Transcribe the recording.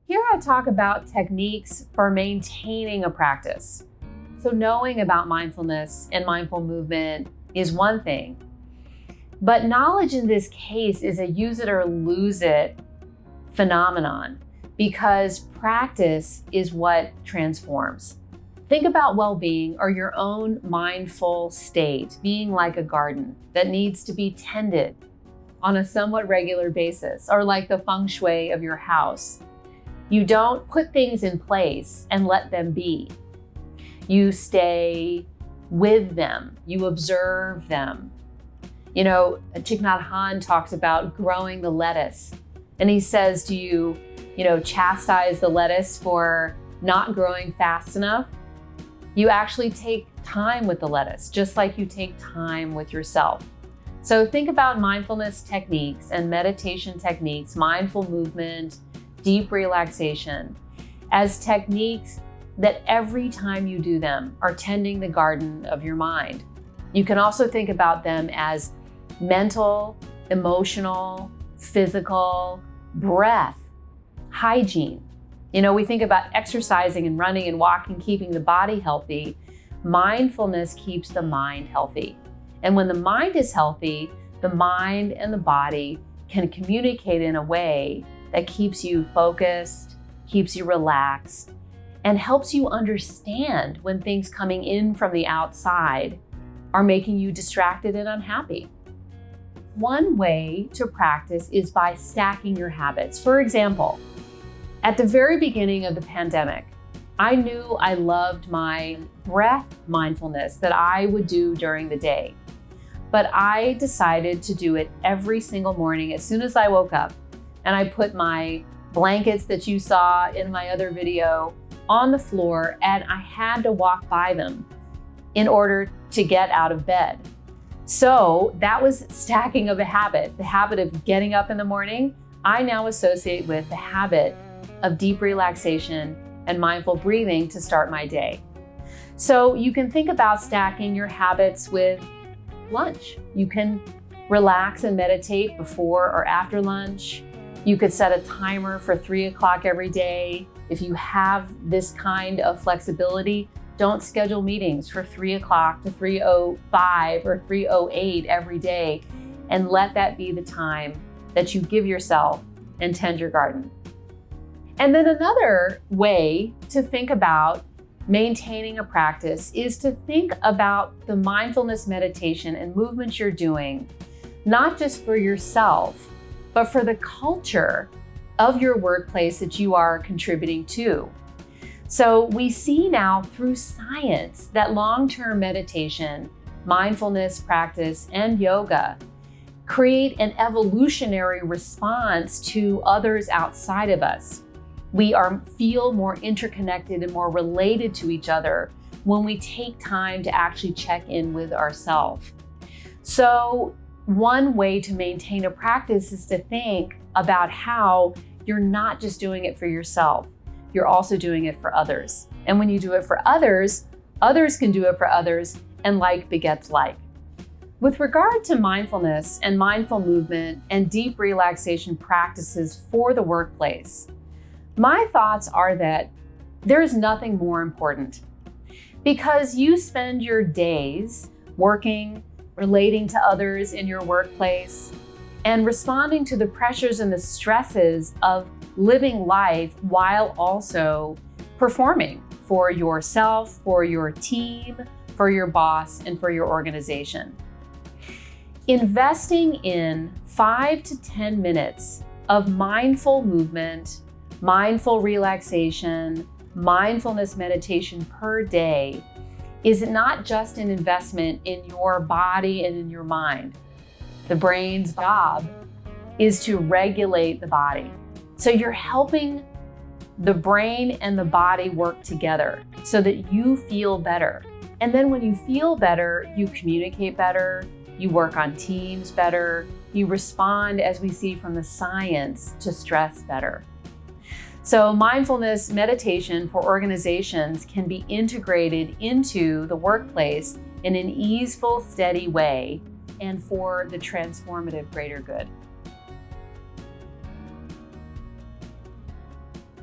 Here I talk about techniques for maintaining a practice. So knowing about mindfulness and mindful movement is one thing, but knowledge in this case is a use it or lose it phenomenon because practice is what transforms. Think about well-being or your own mindful state being like a garden that needs to be tended on a somewhat regular basis, or like the feng shui of your house. You don't put things in place and let them be. You stay with them, you observe them. You know, Thich Nhat Hanh talks about growing the lettuce, and he says, do you chastise the lettuce for not growing fast enough? You actually take time with the lettuce, just like you take time with yourself. So think about mindfulness techniques and meditation techniques, mindful movement, deep relaxation, as techniques that every time you do them are tending the garden of your mind. You can also think about them as mental, emotional, physical, breath, hygiene. We think about exercising and running and walking, keeping the body healthy. Mindfulness keeps the mind healthy. And when the mind is healthy, the mind and the body can communicate in a way that keeps you focused, keeps you relaxed, and helps you understand when things coming in from the outside are making you distracted and unhappy. One way to practice is by stacking your habits. For example, at the very beginning of the pandemic, I knew I loved my breath mindfulness that I would do during the day. But I decided to do it every single morning as soon as I woke up. And I put my blankets that you saw in my other video on the floor, and I had to walk by them in order to get out of bed. So that was stacking of a habit. The habit of getting up in the morning, I now associate with the habit of deep relaxation and mindful breathing to start my day. So you can think about stacking your habits with lunch. You can relax and meditate before or after lunch. You could set a timer for 3 o'clock every day. If you have this kind of flexibility, don't schedule meetings for 3 o'clock to 3:05 or 3:08 every day, and let that be the time that you give yourself and tend your garden. And then another way to think about maintaining a practice is to think about the mindfulness meditation and movements you're doing, not just for yourself, but for the culture of your workplace that you are contributing to. So we see now through science that long-term meditation, mindfulness practice, and yoga create an evolutionary response to others outside of us. We feel more interconnected and more related to each other when we take time to actually check in with ourselves. So one way to maintain a practice is to think about how you're not just doing it for yourself, you're also doing it for others. And when you do it for others, others can do it for others, and like begets like. With regard to mindfulness and mindful movement and deep relaxation practices for the workplace, my thoughts are that there is nothing more important, because you spend your days working, relating to others in your workplace, and responding to the pressures and the stresses of living life while also performing for yourself, for your team, for your boss, and for your organization. Investing in 5 to 10 minutes of mindful movement, mindful relaxation, mindfulness meditation per day is not just an investment in your body and in your mind. The brain's job is to regulate the body. So you're helping the brain and the body work together so that you feel better. And then when you feel better, you communicate better, you work on teams better, you respond, as we see from the science, to stress better. So mindfulness meditation for organizations can be integrated into the workplace in an easeful, steady way and for the transformative greater good.